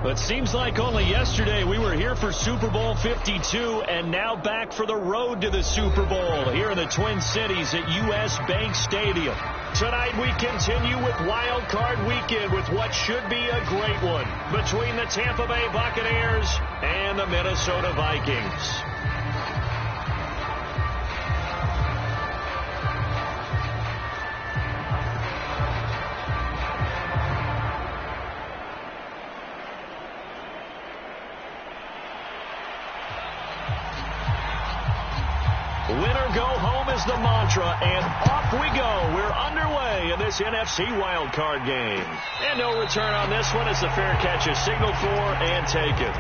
But it seems like only yesterday we were here for Super Bowl 52 and now back for the road to the Super Bowl here in the Twin Cities at US Bank Stadium. Tonight we continue with Wild Card Weekend with what should be a great one between the Tampa Bay Buccaneers and the Minnesota Vikings. Winner go home is the mantra, and off we go. We're underway in this NFC wildcard game. And no return on this one as the fair catch is signaled for and taken.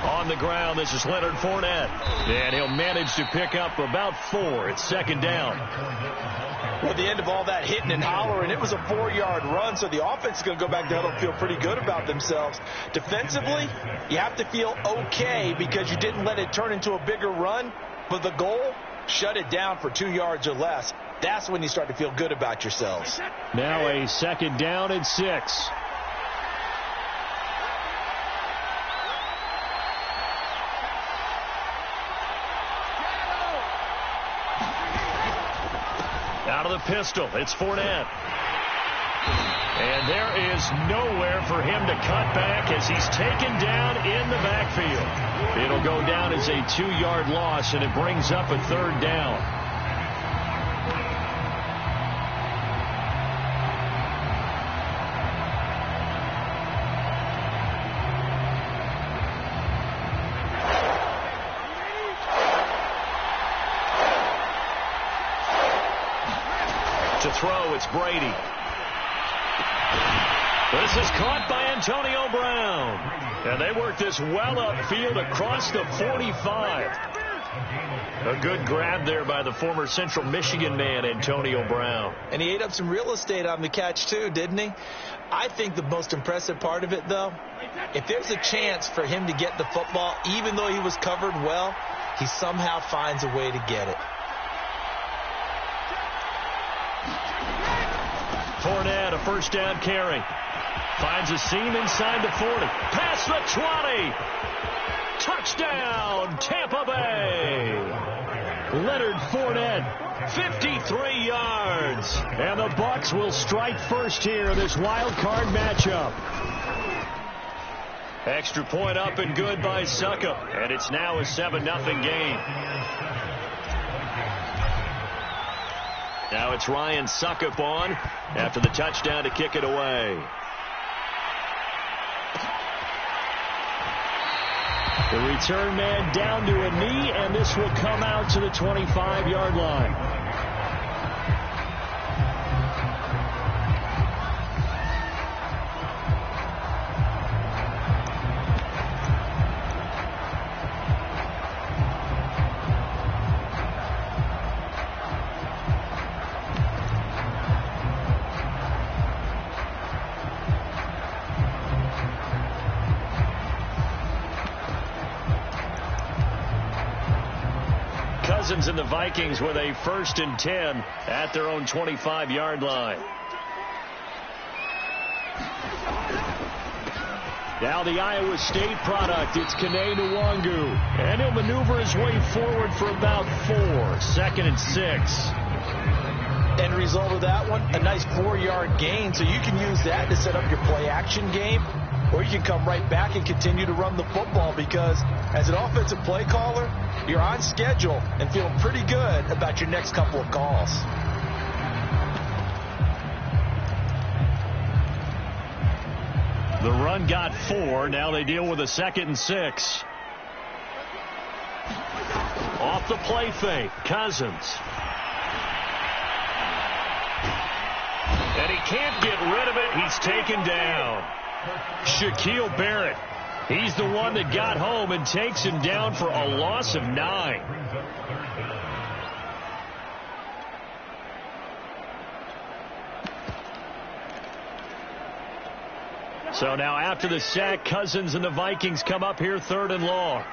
On the ground, this is Leonard Fournette. And he'll manage to pick up about 4. It's second down. Well, at the end of all that hitting and hollering, it was a 4-yard run, so the offense is going to go back to huddle and feel pretty good about themselves. Defensively, you have to feel okay because you didn't let it turn into a bigger run, but the goal, shut it down for 2 yards or less. That's when you start to feel good about yourselves. Now a second down and 6. Out of the pistol, it's Fournette. And there is nowhere for him to cut back as he's taken down in the backfield. It'll go down as a 2-yard loss, and it brings up a third down. To throw, it's Brady. This is caught by Antonio Brown. And they work this well upfield across the 45. A good grab there by the former Central Michigan man, Antonio Brown. And he ate up some real estate on the catch, too, didn't he? I think the most impressive part of it, though, if there's a chance for him to get the football, even though he was covered well, he somehow finds a way to get it. Fournette, a first down carry. Finds a seam inside the 40. Past the 20. Touchdown, Tampa Bay. Leonard Fournette, 53 yards. And the Bucs will strike first here in this wild card matchup. Extra point up and good by Suckup. And it's now a 7-0 game. Now it's Ryan Suckup on after the touchdown to kick it away. The return man down to a knee, and this will come out to the 25-yard line. Cousins and the Vikings with a 1st and 10 at their own 25-yard line. Now the Iowa State product, it's Kene Nwangu. And he'll maneuver his way forward for about 4. 2nd and 6. End result of that one, a nice 4-yard gain, so you can use that to set up your play-action game, or you can come right back and continue to run the football because as an offensive play caller, you're on schedule and feeling pretty good about your next couple of calls. The run got 4. Now they deal with a 2nd and 6. Off the play fake, Cousins. And he can't get rid of it. He's taken down. Shaquille Barrett He's the one that got home and takes him down for a loss of 9. So now after the sack, Cousins and the Vikings come up here 3rd and long.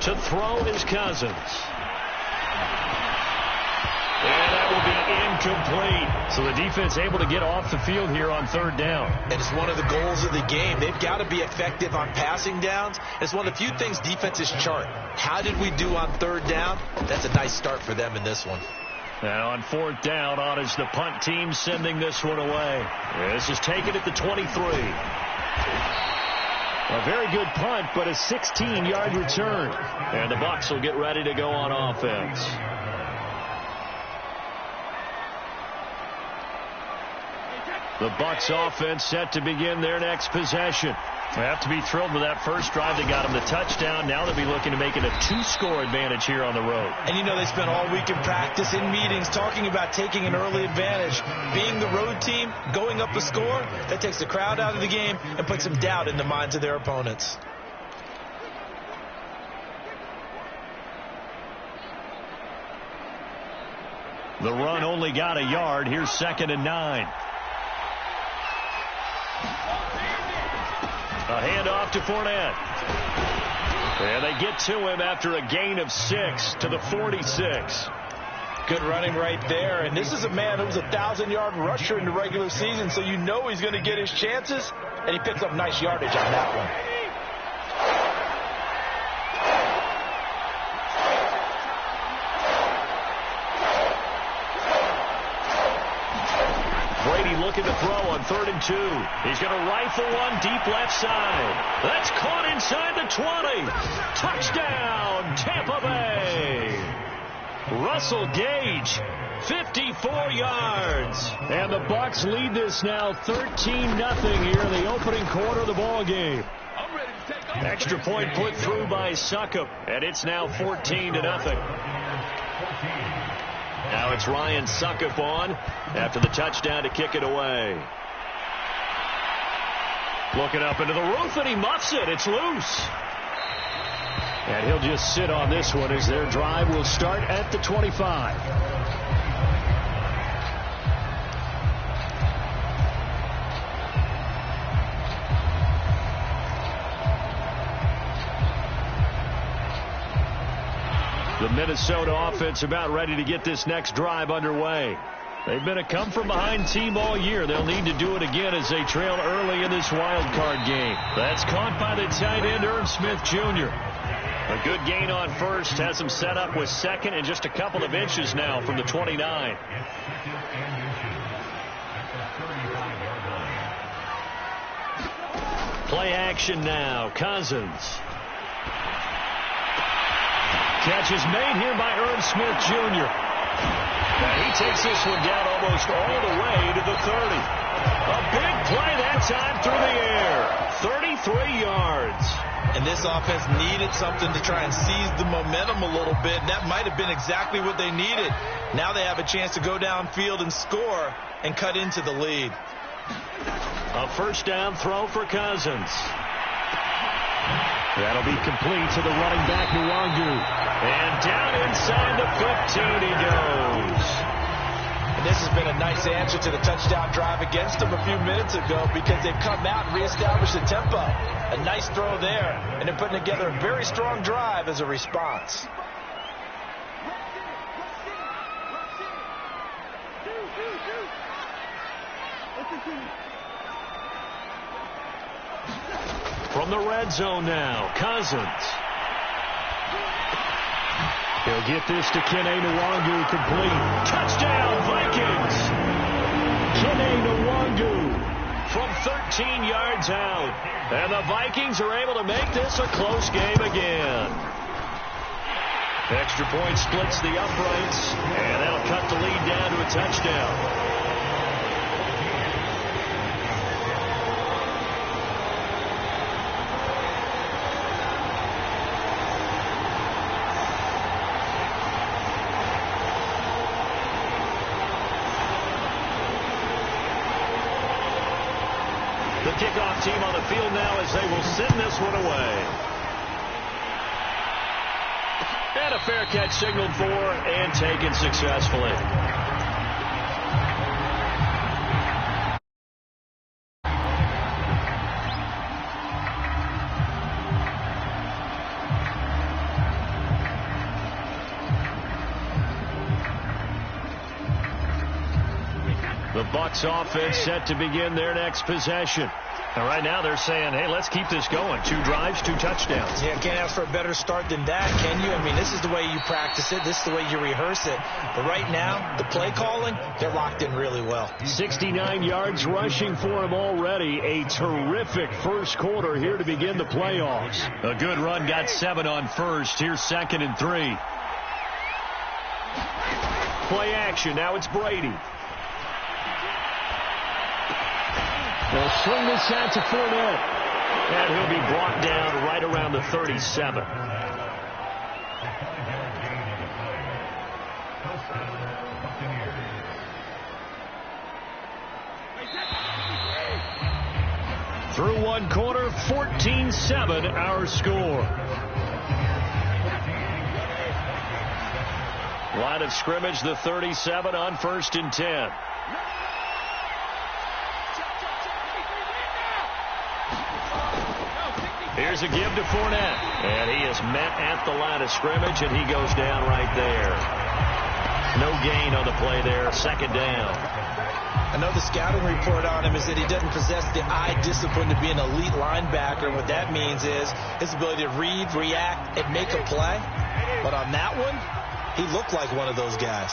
To throw is Cousins. And that will be incomplete. So the defense able to get off the field here on 3rd down. And it's one of the goals of the game. They've got to be effective on passing downs. It's one of the few things defenses chart. How did we do on 3rd down? That's a nice start for them in this one. And on 4th down, on is the punt team sending this one away. This is taken at the 23. A very good punt, but a 16-yard return. And the Bucs will get ready to go on offense. The Bucs offense set to begin their next possession. They have to be thrilled with that first drive. They got them the touchdown. Now they'll be looking to make it a 2-score advantage here on the road. And you know, they spent all week in practice, in meetings, talking about taking an early advantage. Being the road team, going up the score, that takes the crowd out of the game and puts some doubt in the minds of their opponents. The run only got a yard. Here's 2nd and 9. A handoff to Fournette. And they get to him after a gain of 6 to the 46. Good running right there. And this is a man who was a 1,000-yard rusher in the regular season, so you know he's going to get his chances. And he picks up nice yardage on that one. Looking to throw on 3rd and 2. He's going to rifle one deep left side. That's caught inside the 20. Touchdown, Tampa Bay. Russell Gage, 54 yards. And the Bucs lead this now 13-0 here in the opening quarter of the ball game. Extra point put through by Succop, and it's now 14-0. Now it's Ryan Succop on after the touchdown to kick it away. Looking up into the roof, and he muffs it. It's loose. And he'll just sit on this one as their drive will start at the 25. The Minnesota offense about ready to get this next drive underway. They've been a come-from-behind team all year. They'll need to do it again as they trail early in this wild card game. That's caught by the tight end, Irv Smith Jr. A good gain on first, has him set up with 2nd and just a couple of inches now from the 29. Play action now. Cousins. Catch is made here by Irv Smith Jr. And he takes this one down almost all the way to the 30. A big play that time through the air. 33 yards. And this offense needed something to try and seize the momentum a little bit. That might have been exactly what they needed. Now they have a chance to go downfield and score and cut into the lead. A first down throw for Cousins. That'll be complete to the running back, Nwangu. And down inside the 15 he goes. And this has been a nice answer to the touchdown drive against them a few minutes ago because they've come out and reestablished the tempo. A nice throw there, and they're putting together a very strong drive as a response. From the red zone now, Cousins. He'll get this to Kene Nwangu complete. Touchdown, Vikings! Kene Nwangu from 13 yards out. And the Vikings are able to make this a close game again. Extra point splits the uprights, and that'll cut the lead down to a touchdown. kickoff team on the field now as they will send this one away. And a fair catch signaled for and taken successfully. The Bucs offense set to begin their next possession. And right now they're saying, hey, let's keep this going. 2 drives, 2 touchdowns. Yeah, can't ask for a better start than that, can you? I mean, this is the way you practice it. This is the way you rehearse it. But right now, the play calling, they're locked in really well. 69 yards rushing for him already. A terrific first quarter here to begin the playoffs. A good run got 7 on first. Here's 2nd and 3. Play action. Now it's Brady. They'll swing this out to Fournette. And he'll be brought down right around the 37. Through one quarter, 14-7 our score. Line of scrimmage, the 37 on 1st and 10. Here's a give to Fournette. And he is met at the line of scrimmage, and he goes down right there. No gain on the play there. 2nd down. I know the scouting report on him is that he doesn't possess the eye discipline to be an elite linebacker. What that means is his ability to read, react, and make a play. But on that one, he looked like one of those guys.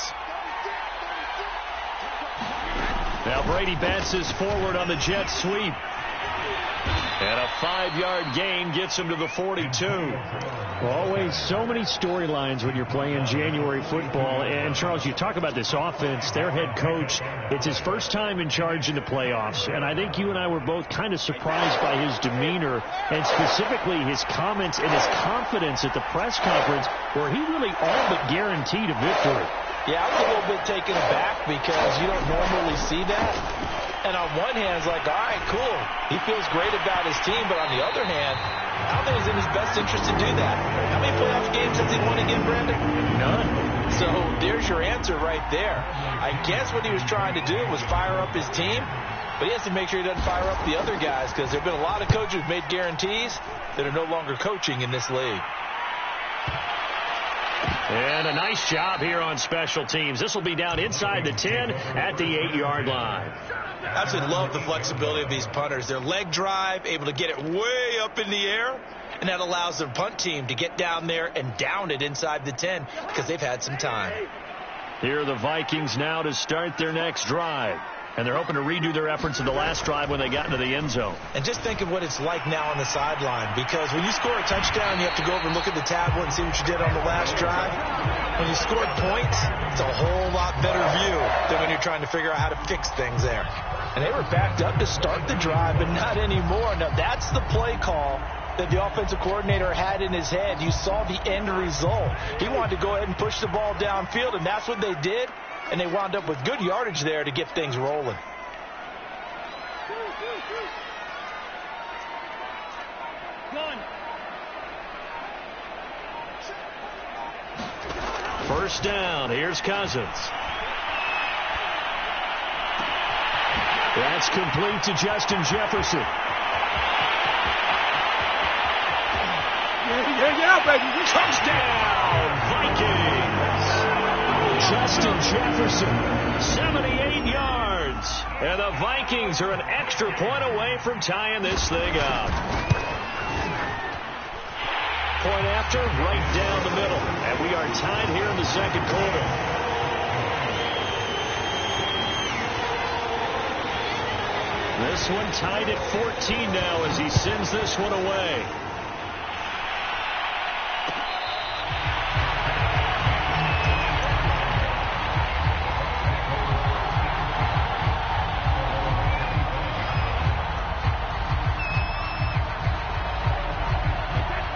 Now Brady bounces forward on the jet sweep. And a 5-yard gain gets him to the 42. Always so many storylines when you're playing January football. And, Charles, you talk about this offense, their head coach, it's his first time in charge in the playoffs. And I think you and I were both kind of surprised by his demeanor and specifically his comments and his confidence at the press conference where he really all but guaranteed a victory. Yeah, I was a little bit taken aback because you don't normally see that. And on one hand, it's like, all right, cool. He feels great about his team. But on the other hand, I don't think it's in his best interest to do that. How many playoff games has he won again, Brandon? None. So there's your answer right there. I guess what he was trying to do was fire up his team. But he has to make sure he doesn't fire up the other guys because there have been a lot of coaches who've made guarantees that are no longer coaching in this league. And a nice job here on special teams. This will be down inside the 10 at the 8-yard line. I absolutely love the flexibility of these punters. Their leg drive, able to get it way up in the air, and that allows their punt team to get down there and down it inside the 10 because they've had some time. Here are the Vikings now to start their next drive. And they're hoping to redo their efforts in the last drive when they got into the end zone. And just think of what it's like now on the sideline, because when you score a touchdown, you have to go over and look at the tablet and see what you did on the last drive. When you scored points, it's a whole lot better view than when you're trying to figure out how to fix things there. And they were backed up to start the drive, but not anymore. Now, that's the play call that the offensive coordinator had in his head. You saw the end result. He wanted to go ahead and push the ball downfield, and that's what they did. And they wound up with good yardage there to get things rolling. First down. Here's Cousins. That's complete to Justin Jefferson. Yeah, baby. Touchdown, Vikings. Justin Jefferson, 78 yards. And the Vikings are an extra point away from tying this thing up. Point after, right down the middle. And we are tied here in the second quarter. This one tied at 14 now as he sends this one away.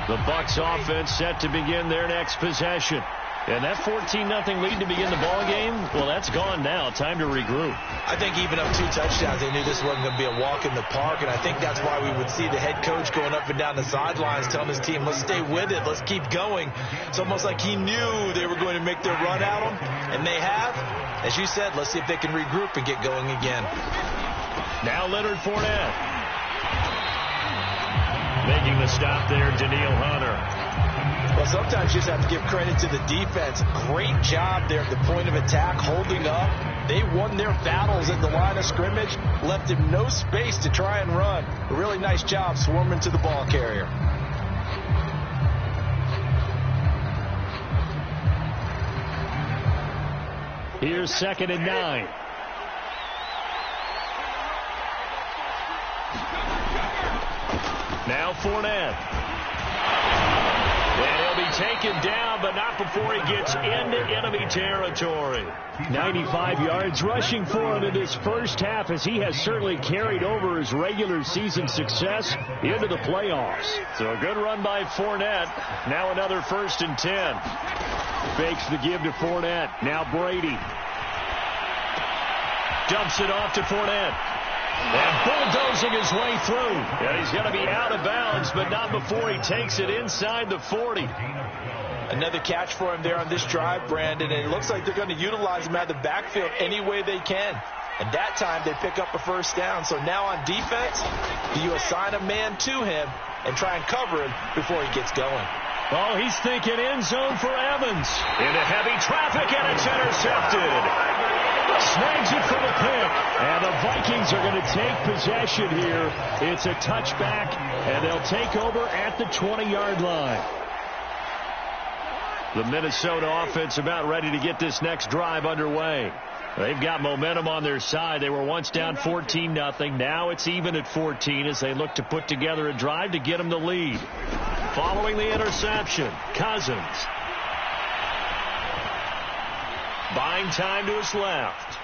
The Bucs offense set to begin their next possession. And that 14-0 lead to begin the ball game, well, that's gone now. Time to regroup. I think even up 2 touchdowns, they knew this wasn't going to be a walk in the park, and I think that's why we would see the head coach going up and down the sidelines telling his team, let's stay with it, let's keep going. It's almost like he knew they were going to make their run at him, and they have. As you said, let's see if they can regroup and get going again. Now Leonard Fournette. Making the stop there, Danielle Hunter. Well, sometimes you just have to give credit to the defense. Great job there at the point of attack, holding up. They won their battles at the line of scrimmage, left him no space to try and run. A really nice job swarming to the ball carrier. Here's 2nd and 9. Now Fournette. And he'll be taken down, but not before he gets into enemy territory. 95 yards rushing for him in this first half, as he has certainly carried over his regular season success into the playoffs. So a good run by Fournette. Now another 1st and 10. Fakes the give to Fournette. Now Brady. Dumps it off to Fournette. And bulldozing his way through. And he's going to be out of bounds, but not before he takes it inside the 40. Another catch for him there on this drive, Brandon, and it looks like they're going to utilize him out of the backfield any way they can. And that time they pick up a 1st down. So now on defense, do you assign a man to him and try and cover him before he gets going? Oh, he's thinking end zone for Evans. Into heavy traffic, and it's intercepted. Snags it for the pick, and the Vikings are going to take possession here. It's a touchback, and they'll take over at the 20-yard line. The Minnesota offense about ready to get this next drive underway. They've got momentum on their side. They were once down 14-0. Now it's even at 14 as they look to put together a drive to get them the lead. Following the interception, Cousins. Buying time to his left.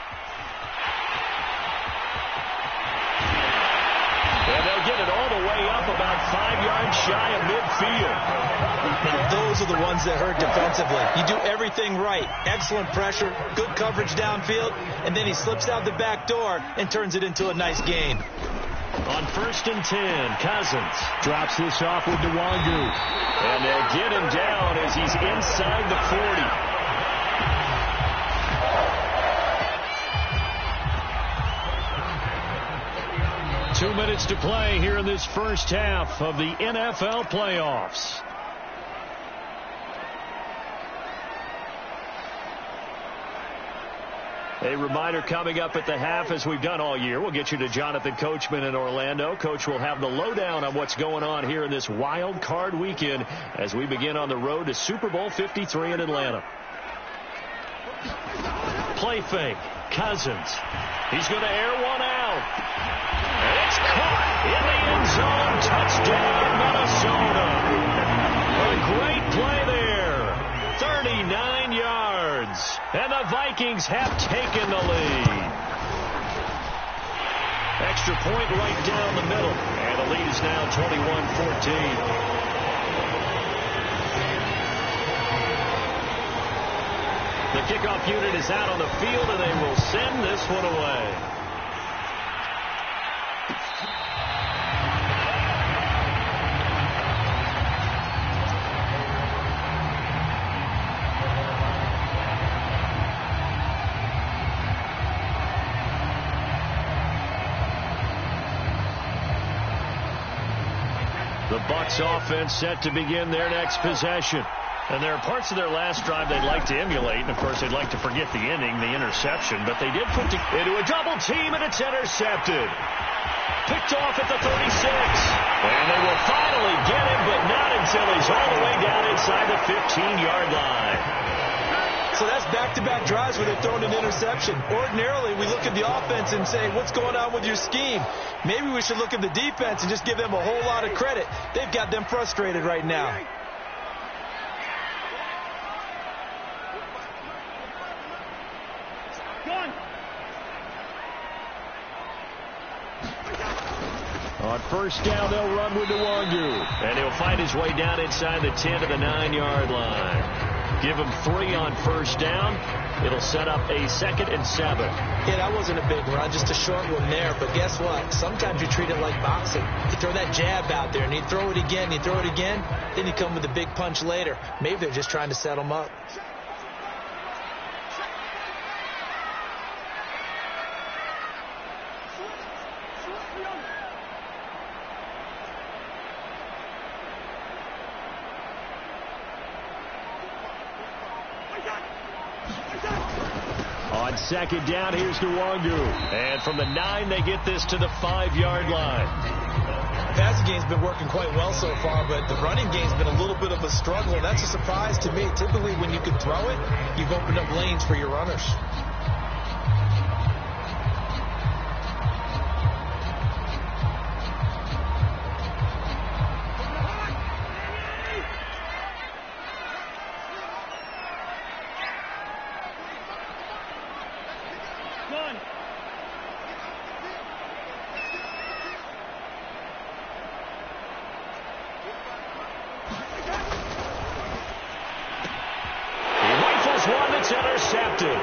And they'll get it all the way up about 5 yards shy of midfield. And those are the ones that hurt defensively. You do everything right. Excellent pressure, good coverage downfield, and then he slips out the back door and turns it into a nice gain. On 1st and 10, Cousins drops this off with Nwangu. And they'll get him down as he's inside the 40. 2 minutes to play here in this first half of the NFL playoffs. A reminder coming up at the half, as we've done all year. We'll get you to Jonathan Coachman in Orlando. Coach will have the lowdown on what's going on here in this wild card weekend as we begin on the road to Super Bowl 53 in Atlanta. Play fake. Cousins. He's going to air one out. And it's caught in the end zone. Touchdown, Minnesota. A great play there. 39 yards. And the Vikings have taken the lead. Extra point right down the middle. And the lead is now 21-14. The kickoff unit is out on the field, and they will send this one away. The Bucs offense set to begin their next possession. And there are parts of their last drive they'd like to emulate. And, of course, they'd like to forget the ending, the interception. But they did put into a double team, and it's intercepted. Picked off at the 36. And they will finally get him, but not until he's all the way down inside the 15-yard line. So that's back-to-back drives where they're throwing an interception. Ordinarily, we look at the offense and say, what's going on with your scheme? Maybe we should look at the defense and just give them a whole lot of credit. They've got them frustrated right now. On first down, they'll run with Nwangu. And he'll find his way down inside the 10 to the 9-yard line. Give him 3 on first down. It'll set up a 2nd and 7. Yeah, that wasn't a big run, just a short one there. But guess what? Sometimes you treat it like boxing. You throw that jab out there, and you throw it again, then you come with a big punch later. Maybe they're just trying to set him up. On 2nd down, here's Nwangu. And from the 9, they get this to the 5-yard line. Passing game's been working quite well so far, but the running game's been a little bit of a struggle. That's a surprise to me. Typically, when you can throw it, you've opened up lanes for your runners. Intercepted.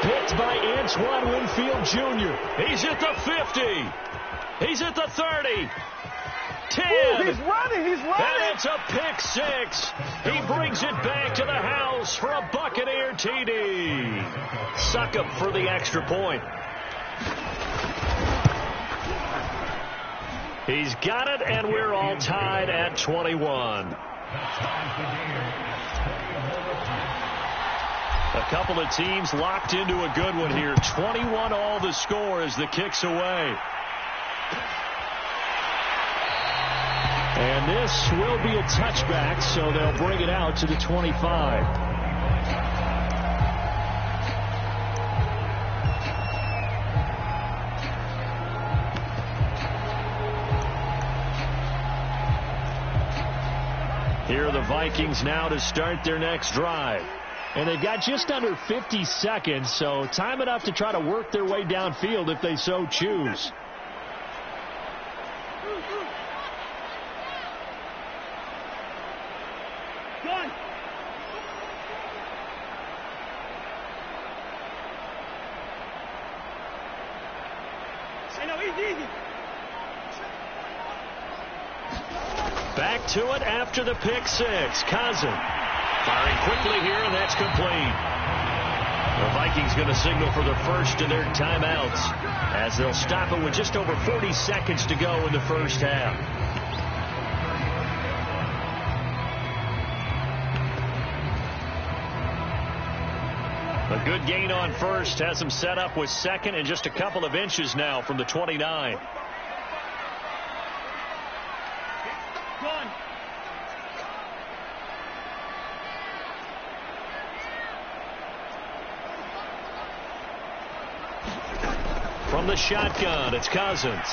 Picked by Antoine Winfield Jr. He's at the 50. He's at the 30. 10. Ooh, he's running. And it's a pick 6. He brings it back to the house for a Buccaneer TD. Succop for the extra point. He's got it, and we're all tied at 21. A couple of teams locked into a good one here. 21 all the score as the kick's away. And this will be a touchback, so they'll bring it out to the 25. Here are the Vikings now to start their next drive. And they've got just under 50 seconds, so time enough to try to work their way downfield if they so choose. Back to it after the pick 6. Cousins. Firing quickly here, and that's complete. The Vikings going to signal for the first of their timeouts as they'll stop it with just over 40 seconds to go in the first half. A good gain on first has them set up with 2nd and just a couple of inches now from the 29. From the shotgun, it's Cousins.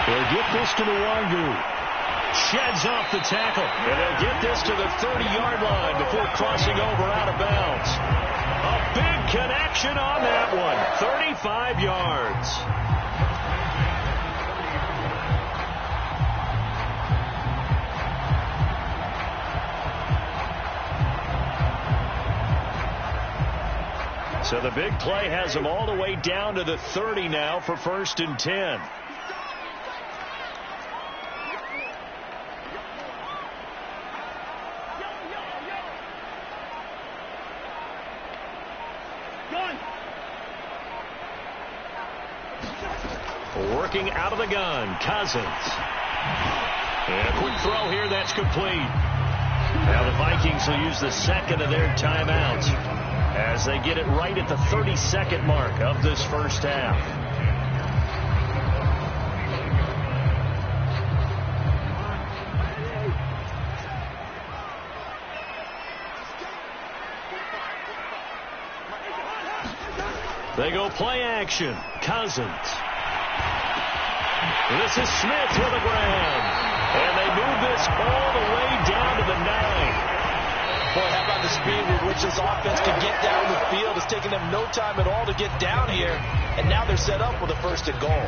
They'll get this to Nwangu. Sheds off the tackle. And they'll get this to the 30-yard line before crossing over out of bounds. A big connection on that one. 35 yards. So the big play has them all the way down to the 30 now for 1st and 10. Working out of the gun, Cousins. And a quick throw here, that's complete. Now the Vikings will use the 2nd of their timeouts as they get it right at the 30-second mark of this first half. They go play action. Cousins. This is Smith with a grab. And they move this all the way down to the 9. Boy, how about the speed with which this offense can get down the field? It's taking them no time at all to get down here. And now they're set up with a 1st and goal.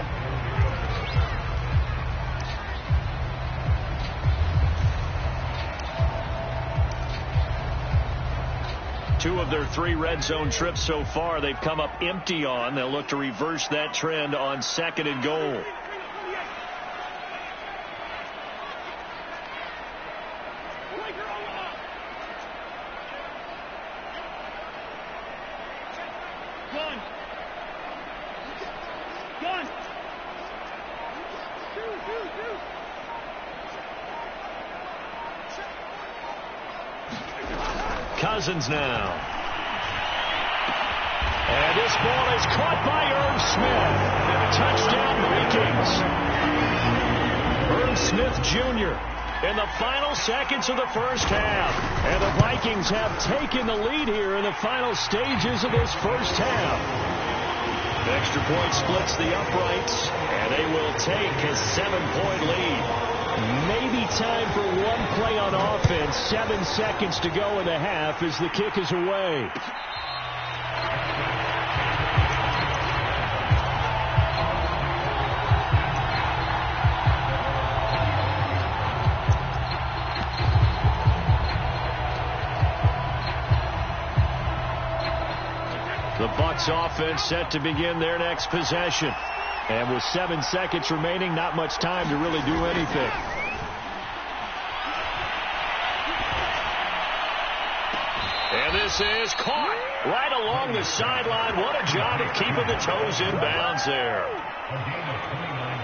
2 of their 3 red zone trips so far they've come up empty on. They'll look to reverse that trend on 2nd and goal. Cousins now. And this ball is caught by Irv Smith. Touchdown Vikings. Irv Smith Jr. in the final seconds of the first half. And the Vikings have taken the lead here in the final stages of this first half. Extra point splits the uprights, and they will take a 7-point lead. Maybe time for one play on offense. 7 seconds to go in the half as the kick is away. The Bucs offense set to begin their next possession. And with 7 seconds remaining, not much time to really do anything. And this is caught right along the sideline. What a job of keeping the toes in bounds there.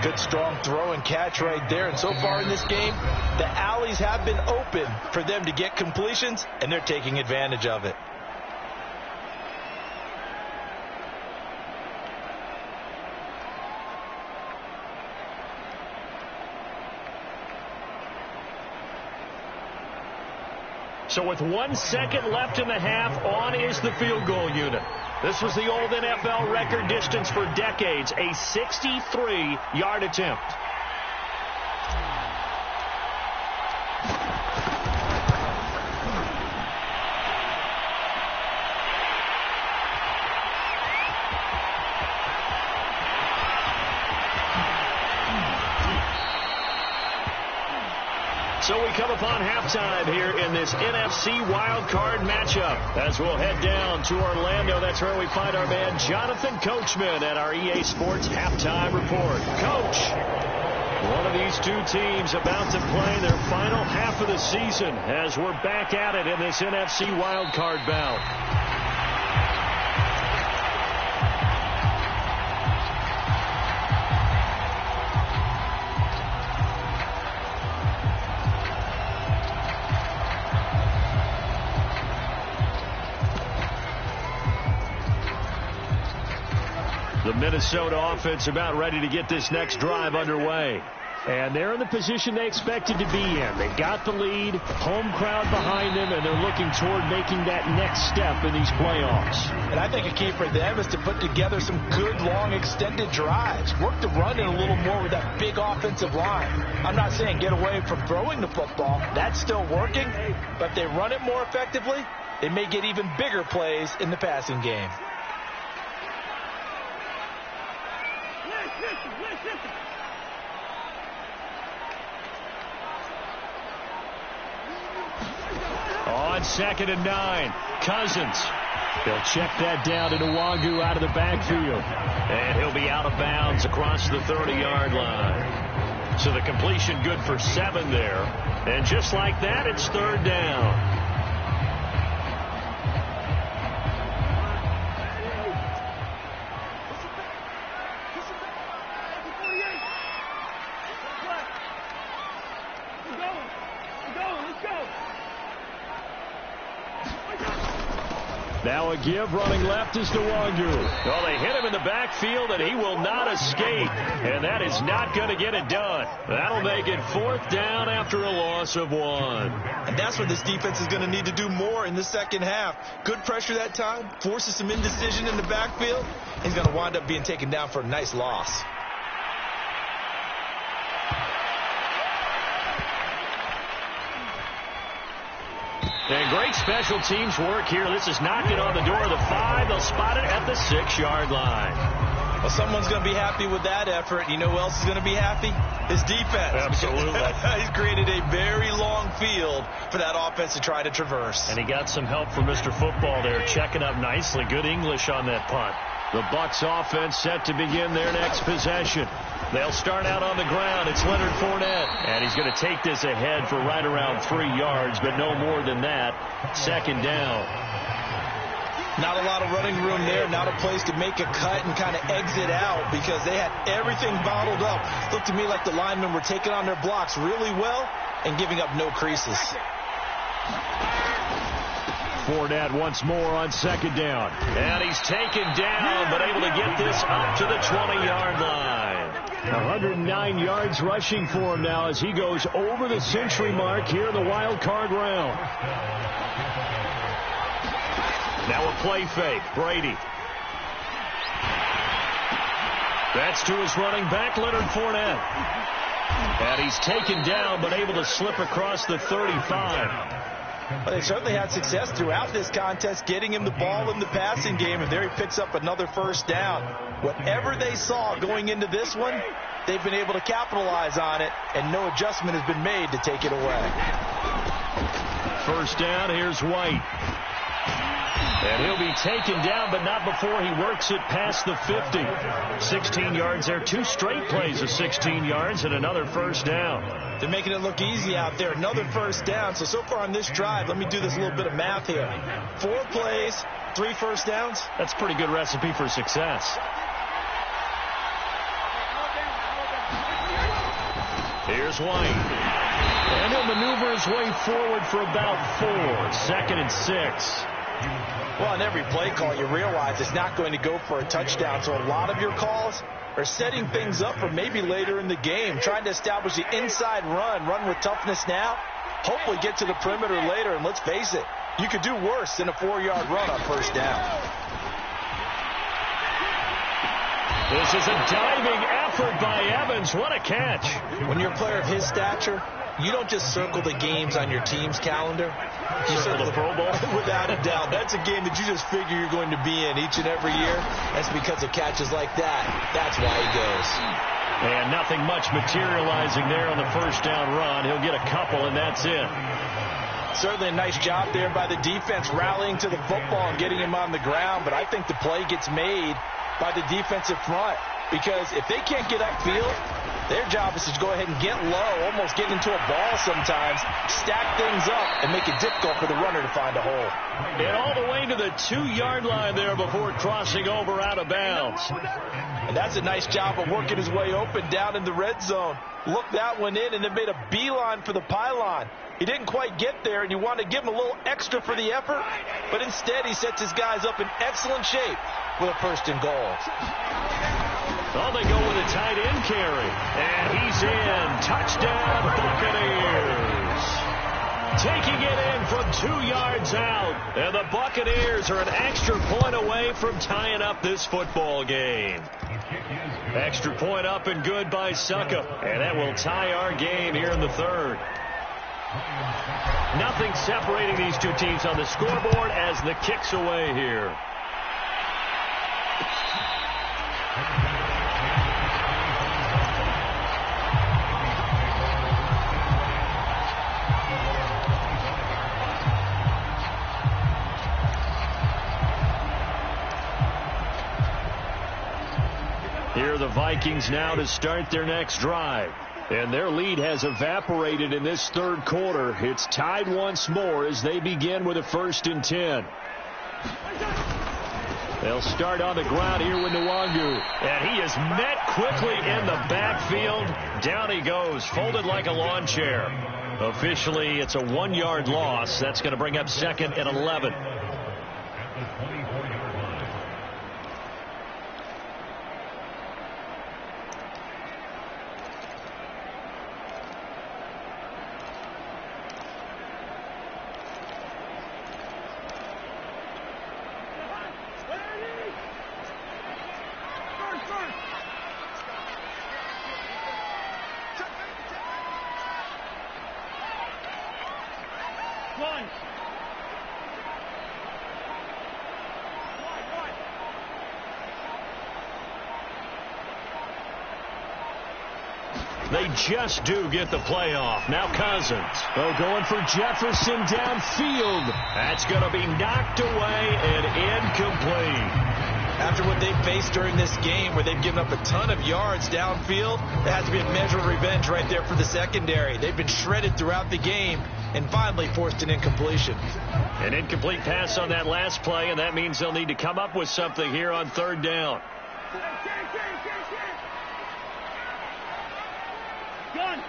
Good strong throw and catch right there. And so far in this game, the alleys have been open for them to get completions, and they're taking advantage of it. So with 1 second left in the half, on is the field goal unit. This was the old NFL record distance for decades, a 63-yard attempt. So we come upon halftime here in this NFC wildcard matchup as we'll head down to Orlando. That's where we find our man Jonathan Coachman at our EA Sports Halftime Report. Coach, one of these two teams about to play their final half of the season as we're back at it in this NFC wildcard bout. The Minnesota offense about ready to get this next drive underway. And they're in the position they expected to be in. They've got the lead, home crowd behind them, and they're looking toward making that next step in these playoffs. And I think a key for them is to put together some good, long, extended drives. Work the run in a little more with that big offensive line. I'm not saying get away from throwing the football. That's still working. But if they run it more effectively, they may get even bigger plays in the passing game. On 2nd and 9, Cousins. They'll check that down to Nwangu out of the backfield. And he'll be out of bounds across the 30-yard line. So the completion good for 7 there. And just like that, it's 3rd down. Now a give running left is Nwangu. Well, they hit him in the backfield, and he will not escape. And that is not going to get it done. That'll make it 4th down after a loss of 1. And that's what this defense is going to need to do more in the second half. Good pressure that time, forces some indecision in the backfield. He's going to wind up being taken down for a nice loss. And great special teams work here. This is knocked it on the door of the 5. They'll spot it at the 6-yard line. Well, someone's going to be happy with that effort. You know who else is going to be happy? His defense. Absolutely. He's created a very long field for that offense to try to traverse. And he got some help from Mr. Football there, checking up nicely. Good English on that punt. The Bucs offense set to begin their next possession. They'll start out on the ground. It's Leonard Fournette. And he's going to take this ahead for right around 3 yards, but no more than that. Second down. Not a lot of running room there. Not a place to make a cut and kind of exit out because they had everything bottled up. Looked to me like the linemen were taking on their blocks really well and giving up no creases. Fournette once more on second down. And he's taken down, but able to get this up to the 20-yard line. 109 yards rushing for him now as he goes over the century mark here in the wild card round. Now a play fake. Brady. That's to his running back, Leonard Fournette. And he's taken down, but able to slip across the 35. Well, they certainly had success throughout this contest getting him the ball in the passing game, and there he picks up another first down. Whatever they saw going into this one, they've been able to capitalize on it, and no adjustment has been made to take it away. First down, here's White. And he'll be taken down, but not before he works it past the 50. 16 yards there. 2 straight plays of 16 yards and another first down. They're making it look easy out there. Another first down. So far on this drive, let me do this little bit of math here. 4 plays, 3 first downs. That's a pretty good recipe for success. Here's White. And he'll maneuver his way forward for about 4. Second and 6. Well, on every play call, you realize it's not going to go for a touchdown. So a lot of your calls are setting things up for maybe later in the game, trying to establish the inside run with toughness now, hopefully get to the perimeter later. And let's face it, you could do worse than a 4-yard run on first down. This is a diving effort by Evans. What a catch. When you're a player of his stature, you don't just circle the games on your team's calendar. You circle the Pro Bowl? Without a doubt. That's a game that you just figure you're going to be in each and every year. That's because of catches like that. That's why he goes. And nothing much materializing there on the first down run. He'll get a couple, and that's it. Certainly a nice job there by the defense, rallying to the football and getting him on the ground. But I think the play gets made by the defensive front, because if they can't get upfield, their job is to go ahead and get low, almost get into a ball sometimes, stack things up, and make it difficult for the runner to find a hole. And all the way to the 2-yard line there before crossing over out of bounds. And that's a nice job of working his way open down in the red zone. Looked that one in and then made a beeline for the pylon. He didn't quite get there, and you want to give him a little extra for the effort, but instead he sets his guys up in excellent shape with a first and goal. Oh, they go with a tight end carry. And he's in. Touchdown, Buccaneers. Taking it in from 2 yards out. And the Buccaneers are an extra point away from tying up this football game. Extra point up and good by Succa. And that will tie our game here in the third. Nothing separating these two teams on the scoreboard as the kick's away here. Here are the Vikings now to start their next drive. And their lead has evaporated in this third quarter. It's tied once more as they begin with a 1st and 10. They'll start on the ground here with Nwangu. And he is met quickly in the backfield. Down he goes, folded like a lawn chair. Officially, it's a 1-yard loss. That's going to bring up 2nd and 11. They just do get the playoff. Now Cousins. Oh, going for Jefferson downfield. That's going to be knocked away and incomplete. After what they've faced during this game, where they've given up a ton of yards downfield, there has to be a measure of revenge right there for the secondary. They've been shredded throughout the game and finally forced an incompletion. An incomplete pass on that last play, and that means they'll need to come up with something here on third down. Gun.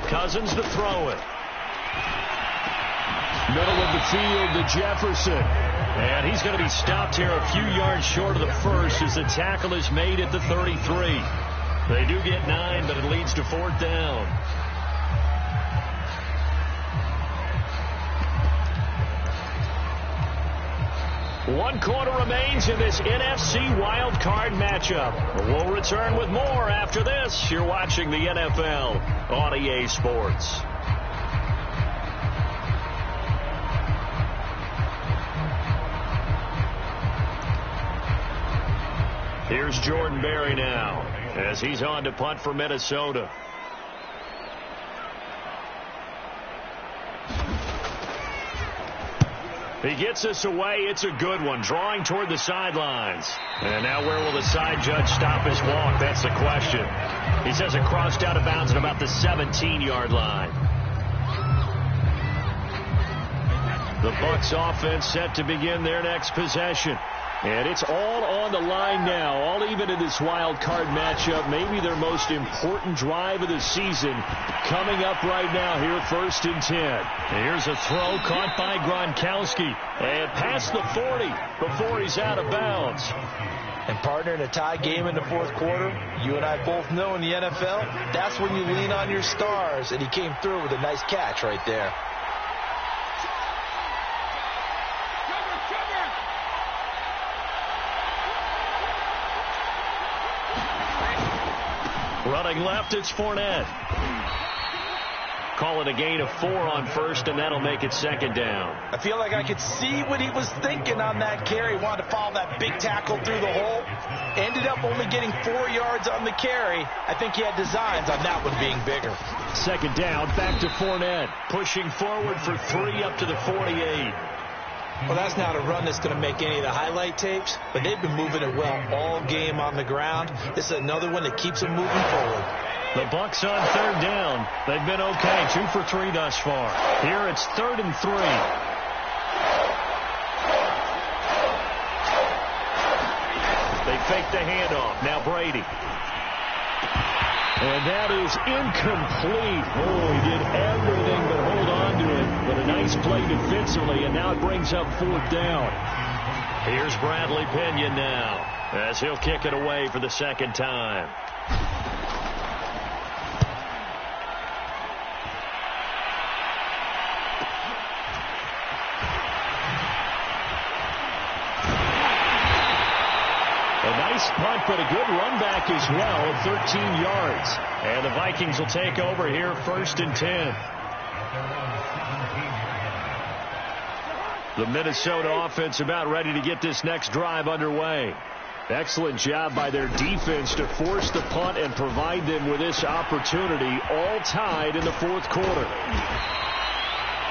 Cousins to throw it. Middle of the field to Jefferson. And he's going to be stopped here a few yards short of the first as the tackle is made at the 33. They do get 9, but it leads to 4th down. One quarter remains in this NFC wild card matchup. We'll return with more after this. You're watching the NFL on EA Sports. Here's Jordan Berry now as he's on to punt for Minnesota. He gets us away. It's a good one. Drawing toward the sidelines. And now where will the side judge stop his walk? That's the question. He says it crossed out of bounds at about the 17-yard line. The Bucs offense set to begin their next possession. And it's all on the line now, all even in this wild card matchup. Maybe their most important drive of the season coming up right now here, 1st and 10. Here's a throw caught by Gronkowski. And past the 40 before he's out of bounds. And partner, in a tie game in the 4th quarter, you and I both know in the NFL, that's when you lean on your stars. And he came through with a nice catch right there. Running left, it's Fournette. Call it a gain of 4 on first, and that'll make it 2nd down. I feel like I could see what he was thinking on that carry. Wanted to follow that big tackle through the hole. Ended up only getting 4 yards on the carry. I think he had designs on that one being bigger. 2nd down, back to Fournette. Pushing forward for 3 up to the 48. Well, that's not a run that's going to make any of the highlight tapes, but they've been moving it well all game on the ground. This is another one that keeps them moving forward. The Bucs on 3rd down. They've been okay, 2 for 3 thus far. Here it's 3rd and 3. They fake the handoff. Now Brady. And that is incomplete. Oh, he did everything but hold on to it. But a nice play defensively, and now it brings up 4th down. Here's Bradley Pinion now as he'll kick it away for the 2nd time. Punt, but a good run back as well of 13 yards. And the Vikings will take over here, 1st and 10. The Minnesota offense about ready to get this next drive underway. Excellent job by their defense to force the punt and provide them with this opportunity, all tied in the 4th quarter.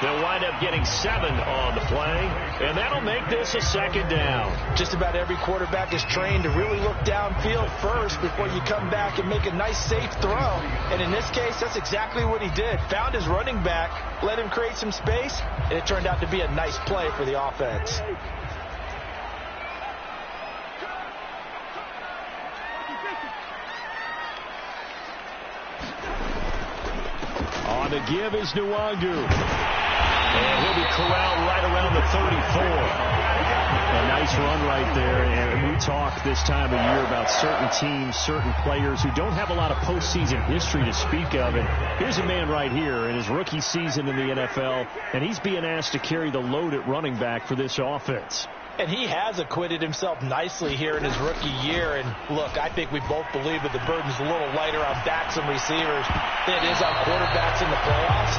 They'll wind up getting 7 on the play, and that'll make this a 2nd down. Just about every quarterback is trained to really look downfield first before you come back and make a nice, safe throw. And in this case, that's exactly what he did. Found his running back, let him create some space, and it turned out to be a nice play for the offense. On the give is Nwangu. And he'll be corralled right around the 34. A nice run right there. And we talk this time of year about certain teams, certain players who don't have a lot of postseason history to speak of. And here's a man right here in his rookie season in the NFL, and he's being asked to carry the load at running back for this offense. And he has acquitted himself nicely here in his rookie year. And look, I think we both believe that the burden's a little lighter on backs and receivers than it is on quarterbacks in the playoffs.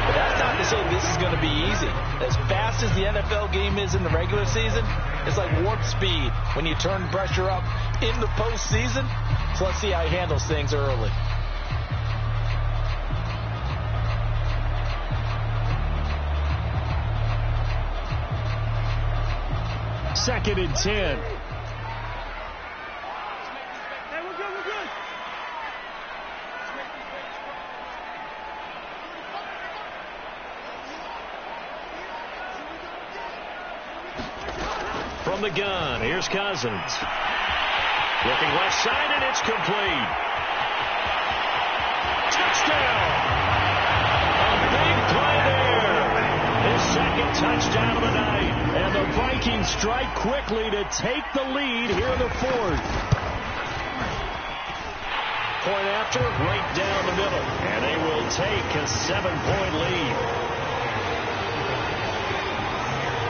But that's not to say this is going to be easy. As fast as the NFL game is in the regular season, it's like warp speed when you turn pressure up in the postseason. So let's see how he handles things early. Second and 10. Hey, we're good. From the gun, here's Cousins. Looking left side, and it's complete. Touchdown! A big play there. His second touchdown of the night. And the Vikings strike quickly to take the lead here in the fourth. Point after, right down the middle. And they will take a 7-point lead.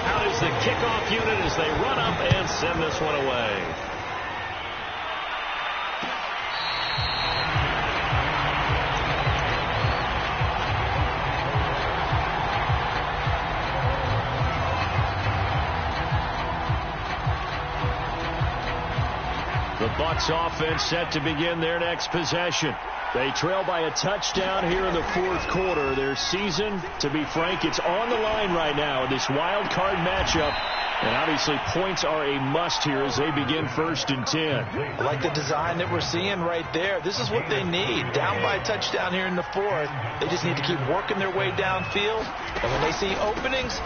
Out is the kickoff unit as they run up and send this one away. The Bucs offense set to begin their next possession. They trail by a touchdown here in the fourth quarter. Their season, to be frank, it's on the line right now in this wild card matchup. And obviously points are a must here as they begin 1st and 10. I like the design that we're seeing right there. This is what they need. Down by a touchdown here in the fourth. They just need to keep working their way downfield. And when they see openings,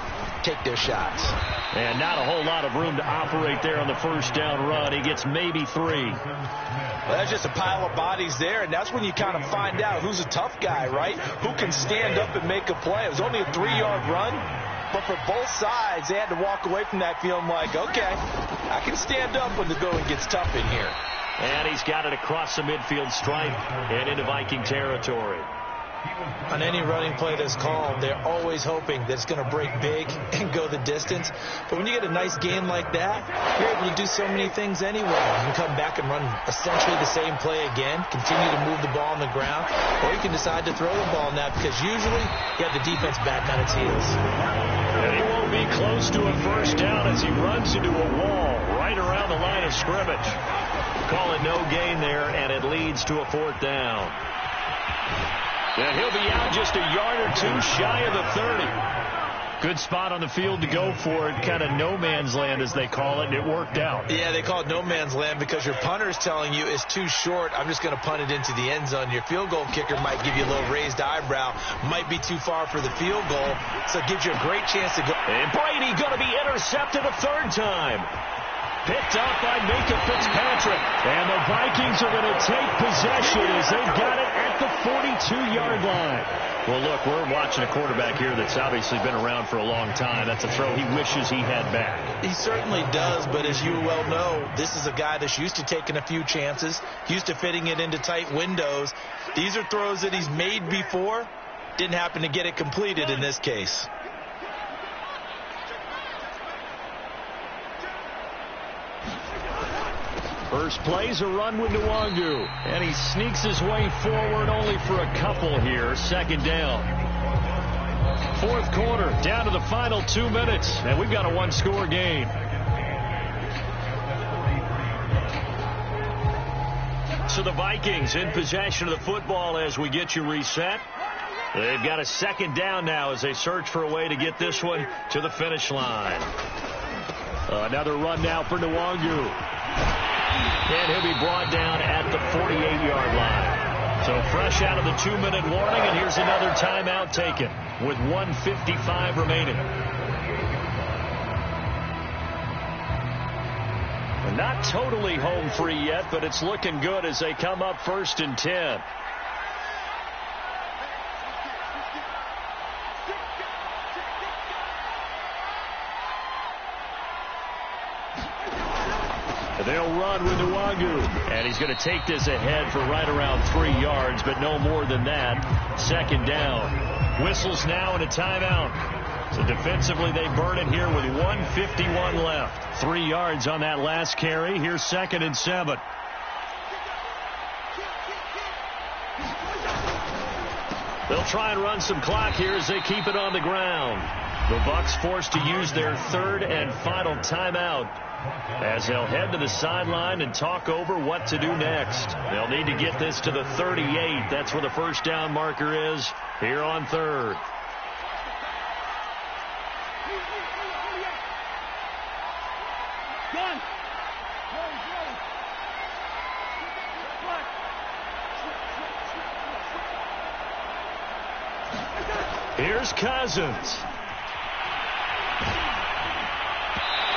take their shots. And not a whole lot of room to operate there on the first down run. He gets maybe 3. Well, that's just a pile of bodies there, and that's when you kind of find out who's a tough guy, right? Who can stand up and make a play. It was only a 3-yard run, but for both sides, they had to walk away from that feeling like, okay, I can stand up when the going gets tough in here. And he's got it across the midfield stripe and into Viking territory. On any running play that's called, they're always hoping that it's going to break big and go the distance. But when you get a nice gain like that, you're able to do so many things anyway. You can come back and run essentially the same play again, continue to move the ball on the ground, or you can decide to throw the ball now because usually you have the defense back on its heels. And he won't be close to a first down as he runs into a wall right around the line of scrimmage. Call it no gain there, and it leads to a 4th down. And he'll be out just a yard or 2 shy of the 30. Good spot on the field to go for it. Kind of no man's land, as they call it, and it worked out. Yeah, they call it no man's land because your punter's telling you it's too short. I'm just going to punt it into the end zone. Your field goal kicker might give you a little raised eyebrow. Might be too far for the field goal, so it gives you a great chance to go. And Brady going to be intercepted a 3rd time. Picked up by Minka Fitzpatrick. And the Vikings are going to take possession as they've got it at the 42-yard line. Well, look, we're watching a quarterback here that's obviously been around for a long time. That's a throw he wishes he had back. He certainly does, but as you well know, this is a guy that's used to taking a few chances, used to fitting it into tight windows. These are throws that he's made before. Didn't happen to get it completed in this case. First play's a run with Nwangu. And he sneaks his way forward only for a couple here. 2nd down. 4th quarter, down to the final 2 minutes. And we've got a 1-score game. So the Vikings in possession of the football as we get you reset. They've got a 2nd down now as they search for a way to get this one to the finish line. Another run now for Nwangu. And he'll be brought down at the 48-yard line. So fresh out of the 2-minute warning, and here's another timeout taken with 1:55 remaining. Not totally home free yet, but it's looking good as they come up 1st and 10. They'll run with Nwangu. And he's going to take this ahead for right around 3 yards, but no more than that. 2nd down. Whistles now and a timeout. So defensively, they burn it here with 1:51 left. 3 yards on that last carry. Here's 2nd and 7. They'll try and run some clock here as they keep it on the ground. The Bucs forced to use their 3rd and final timeout as they'll head to the sideline and talk over what to do next. They'll need to get this to the 38. That's where the first down marker is here on 3rd. Here's Cousins.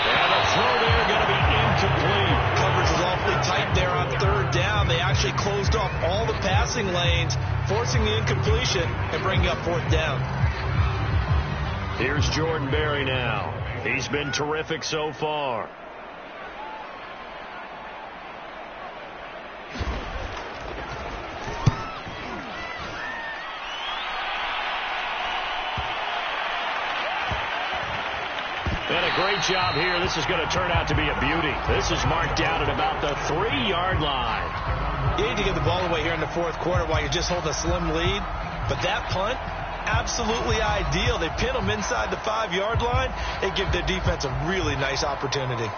And the throw there going to be incomplete. Coverage was awfully tight there on 3rd down. They actually closed off all the passing lanes, forcing the incompletion and bringing up 4th down. Here's Jordan Berry now. He's been terrific so far. And a great job here. This is going to turn out to be a beauty. This is marked down at about the 3-yard line. You need to get the ball away here in the 4th quarter while you're just holding a slim lead. But that punt, absolutely ideal. They pin them inside the 5-yard line. They give their defense a really nice opportunity.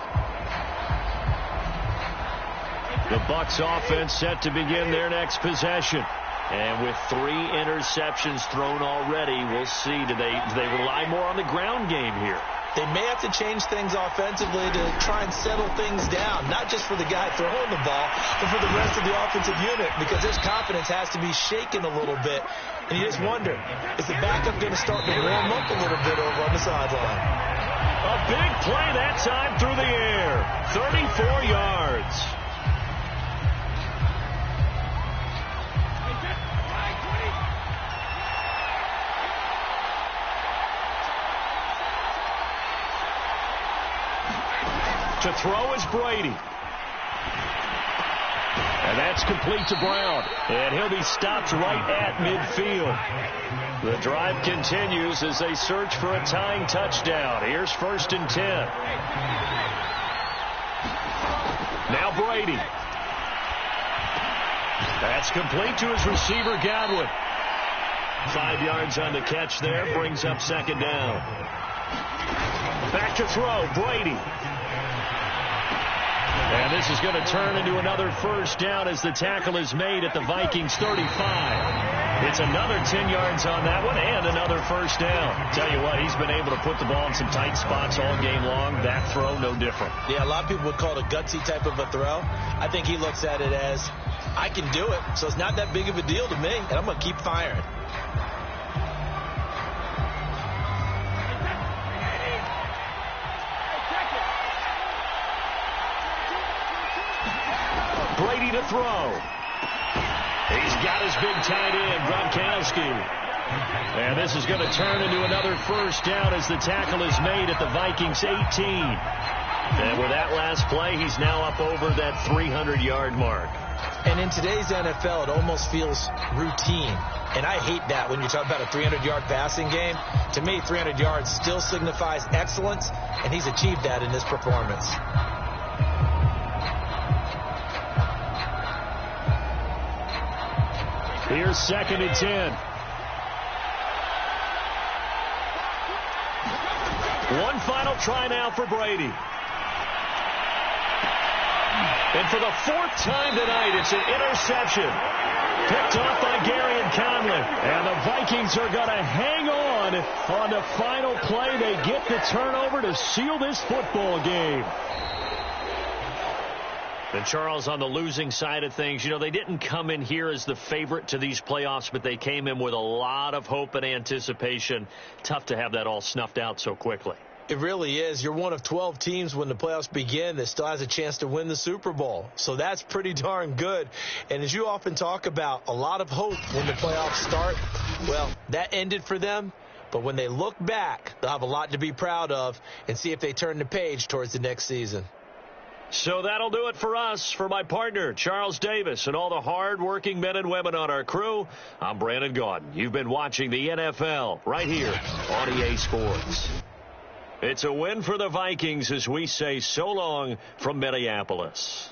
The Bucs offense set to begin their next possession. And with 3 interceptions thrown already, we'll see. Do they rely more on the ground game here? They may have to change things offensively to try and settle things down, not just for the guy throwing the ball, but for the rest of the offensive unit, because his confidence has to be shaken a little bit. And you just wonder, is the backup going to start to warm up a little bit over on the sideline? A big play that time through the air. 34 yards. To throw is Brady. And that's complete to Brown. And he'll be stopped right at midfield. The drive continues as they search for a tying touchdown. Here's 1st and 10. Now Brady. That's complete to his receiver, Godwin. 5 yards on the catch there. Brings up 2nd down. Back to throw. Brady. And this is going to turn into another 1st down as the tackle is made at the Vikings 35. It's another 10 yards on that one and another 1st down. Tell you what, he's been able to put the ball in some tight spots all game long. That throw, no different. Yeah, a lot of people would call it a gutsy type of a throw. I think he looks at it as, I can do it, so it's not that big of a deal to me, and I'm going to keep firing. Brady to throw. He's got his big tight end, Gronkowski. And this is going to turn into another 1st down as the tackle is made at the Vikings 18. And with that last play, he's now up over that 300-yard mark. And in today's NFL, it almost feels routine. And I hate that when you talk about a 300-yard passing game. To me, 300 yards still signifies excellence, and he's achieved that in this performance. Here's 2nd and 10. One final try now for Brady. And for the 4th time tonight, it's an interception. Picked off by Gary and Conley. And the Vikings are going to hang on the final play. They get the turnover to seal this football game. And Charles, on the losing side of things, you know, they didn't come in here as the favorite to these playoffs, but they came in with a lot of hope and anticipation. Tough to have that all snuffed out so quickly. It really is. You're one of 12 teams when the playoffs begin that still has a chance to win the Super Bowl. So that's pretty darn good. And as you often talk about, a lot of hope when the playoffs start. Well, that ended for them. But when they look back, they'll have a lot to be proud of and see if they turn the page towards the next season. So that'll do it for us. For my partner, Charles Davis, and all the hard-working men and women on our crew, I'm Brandon Gaudin. You've been watching the NFL right here on EA Sports. It's a win for the Vikings as we say so long from Minneapolis.